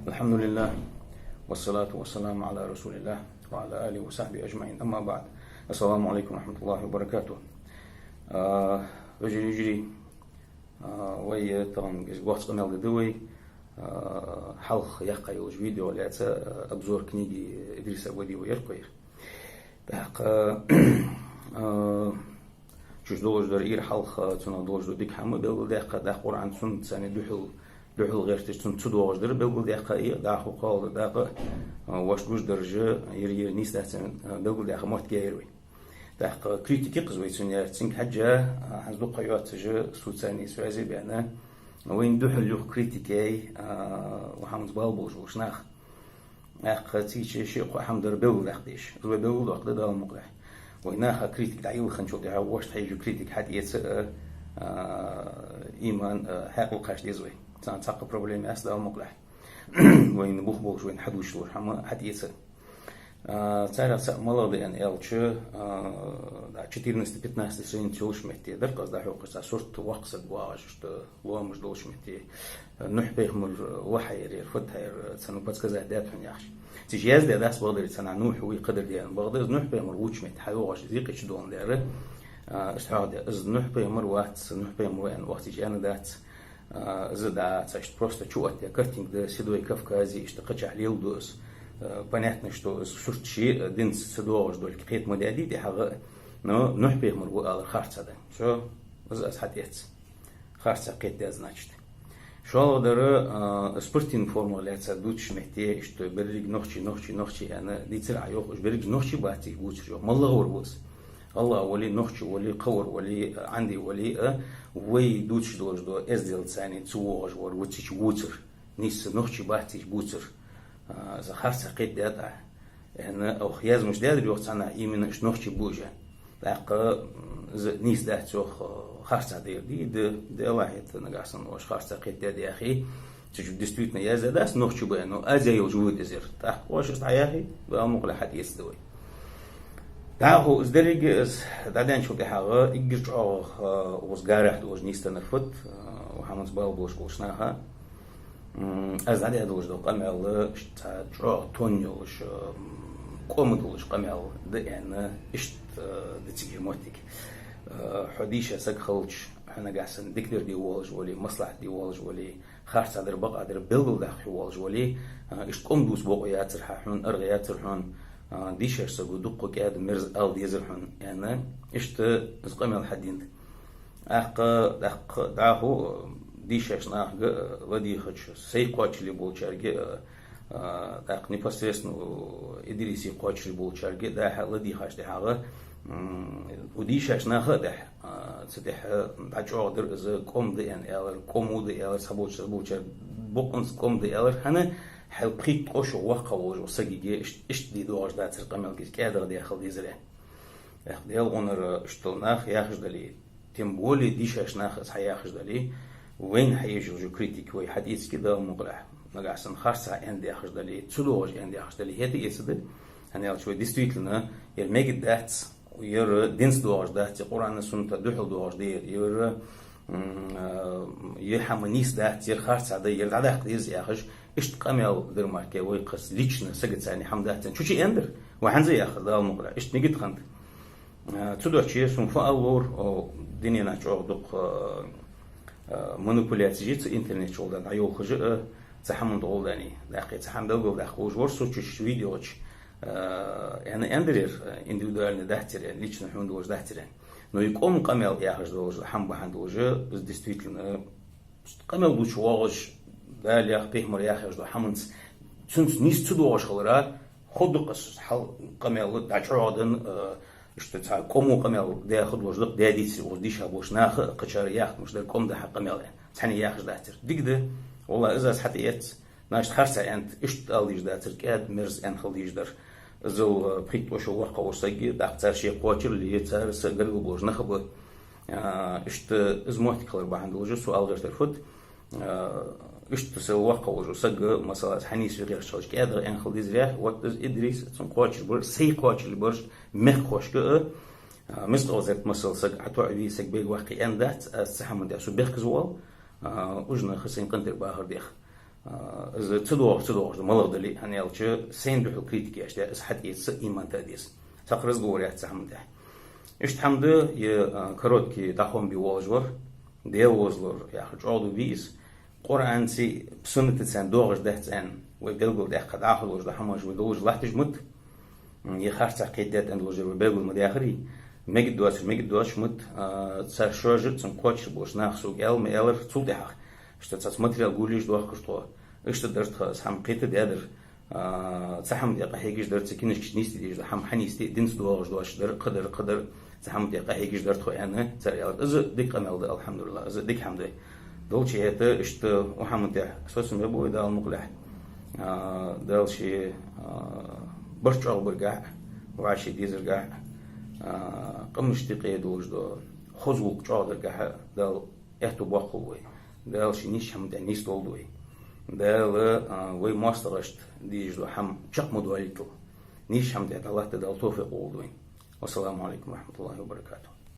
الحمد لله والصلاة والسلام على رسول الله وعلى آله وصحبه أجمعين، أما بعد. السلام عليكم ورحمة الله وبركاته. رجل يجري وي طبعا وقت قنال دوي حلق يقع يوج فيديو ولا أبزور كنيجي إدريس أودي ويرقير تحق شوش دولج در إير حلق تنا دولج دو ديك حمو بيقول ده قرآن سنت سنة دوحل غير تشتن تدوج در بيقول ده إيه ده قال ده واش دوش درجة ير نيس ده سن بيقول ده موت جايروي ده كريتيكي قزوي سنير تسنك حاجة هنزلو قيات جا سوتساني سوازي بأنا وين دوحل لو كريتيكي وحمد بالبوج وشناخ تيجي شيء حمد ربيو داخديش زو بيقول وقت ده المقلح ويناخ كريتيك دعيو خنشو دعوا واش تحيجو كريتيك حد يتسأ إيمان حق القاش ديزوي تساق بروبليم أس ده المقلح وين بوخ وين حدوش لور حد يتسأ تعالى مالا بأن إلشة 14-15 سنين تولش متى درك أصدق حقوق صورت وقص الواج وامش دولش متى نحبه مر وحير فتحير سنو بس كذا دات هنياش تجهز ده داس بقدر سنة نوح ويقدر ديان بقدر نحبه مر وش متى حيوغش زيقش دون داره استعاد إز نحبه مر وقت نحبه مر وين وقت جانا دات زدا تشت просто чувать я картинг да седой кавкази اشتقش عليه دوس понятно, что шуртши дин сдоож дол кит модели дي حاجه но نحبه مر على خارصه ده شو از حديث خارصه قيد ده значит شو دره спортин формуляция дуч мете что берег ночи انا ديتر عيوق берег ночи باتي гуч جو والله وربوس الله ولي نوخش ولي قور ولي عندي ولي وي دوتش دوج دو ازدل ثاني تسوج ور وتش ووتر نيس نوخش باتي بوتر زخرت قيد ده انا او خياز مش دادر يوقت انا يمين اش نوخش بوجه لاق نيس ده تشوخ خرصه دي واحد نقاسن واش خرصه قيد ده يا اخي تشوف ديستويتنا يا زاداس نوخش بانه ازي وجود ازر تاع واش يا اخي بامق لحد يستوي داهو ازدريج دادان شو دحاغه يجرج وزغارح دوج نيستنفت وحمص بالبوش وشناها از عادي دوج دو قمل شتا جو تونيوش قومدوش قمل يعني اشت دتيجي موتك حديشه سقخلش احنا قاعدين ديكدر دي والج ولي مصلحه دي والج ولي خارص على بقى در بلدو داخل والج ولي اشت قومدوس بوقيات رحون ارغيات رحون ديشر سقو دقو كاد مرز أو ديزرحون يعني إشت زقمة الحدين أق دعه ديشر ناخ ودي خش سيقاتش اللي بولشارجي أق نفسرسنو إدريسي قاتش اللي بولشارجي ده لدي خش ده وديشر ناخ ده صدق بعجوا قدر إذا قوم ده يعني قومو ده يعني سبوش بقنص قوم ده يعني هنا حلقيت قش وقع وسجى إيش دي دوج ده ترقمل كيس كادر دي أخذ يزرع أخذ يل أونر اشتلناخ ياخذ دلي تيمبولي ديشاش ناخذ حياخذ دلي وين حيجي جو كريتيك وي حديث كده مقلع نقاسن خرصة عندي ياخذ دلي تلوج عندي ياخذ دلي هذه يسد أنا شوي ديستويتلنا يرميج دات وير دينس دوج دات القرآن السنة دوحل دوج دير ير يحمنيس دات ير خرصة ده ير عداق ديز ياخذ إيش تقامل در ماركة ويقص ليشنا سجد ثاني حمداتن شو شيء أندر وحنزي ياخذ ده المقلع إيش نجد خند تدو شيء سنفا أول أو دنيا نشوف دق منوبوليات جيت إنترنت شغل ده عيو خج تحمل دول داني دقيقة تحمل دول ده خوش ورسو تش فيديوش يعني أندرير إنديفيدوال ندهتر يعني ليشنا حمد دوج دهتر نو يقوم قامل ياخذ دوج حم بحند دوج بس دستويتلنا قامل دوج واج دال يا بيه مر ياخذ دو حمنس سنس نيس تدوش خلرا خد قص حل قامل دعشودن اشتتال قومو قامل ده ياخذ وجدق ده ديس وديش ابوش ناخ قشار ياخذ مش ده قوم ده حق قامل ثاني ياخذ داتر ديكده والله اذا حتيت ناش خرسه انت اشتال داتر كاد مرز ان خليج در زو بريت وشو وقع وسجي داختار شي قوتر اللي يتسار سجل وبوج نخبه اشت ازموت كلر بعند وجه سؤال غير ترفض اشت سوى قوج وسج مثلا حنيس غير شوش كادر ان خليج ريح وقت ادريس تون قوتر بر سي قوتر برش مخ خوش مثل وزت مثل سج حتى عدي سج بيج واقعي ان ذات السحمد ده سو بيخ زوال وجنا خسين قنتر باهر ديخ إذا تصدق ملغ دلي هني ألش سين بحو كريتيكي أشتى إز حد يتس إيمان تاديس سخرز جوريات سحمده إشتحمده ي كروت كي تخون بيواجور ديال وزلور يا أخي عضو بيس قرآن سي بسنة تسان دوغش ده تسان وبيلقول ده قد عقل وجد حماج ودوج لحتج مت يخرج تعقيدات عند وجر وبيلقول مداخري ميجد دوش مت صار شوجت سم كوتش بوش ناخسو قال ميلر تصودح اشتت ماتريال قوليش دوخ كشتو اشتت درت خاص هم قيت دادر تسحم دقه هيجش درت كينش كشنيستي ديج هم حنيستي دينس دوش در قدر تسحم دقه هيجش درت خو انا سريال از ديك امل الحمد لله از ديك حمد دولشي هتا اشت وحمد اساس مبو دا المقلح دولشي برشا برجع وعشي ديزرجع قمشتي قيدوش دو خزوق جادر جه دل احتو باخوي دل شنيش هم دنيس دولدوي دل وي ماسترشت ديج دو هم شق مدواليتو نيش هم دل الله تدل توفيق ولدوي والسلام عليكم ورحمة الله وبركاته.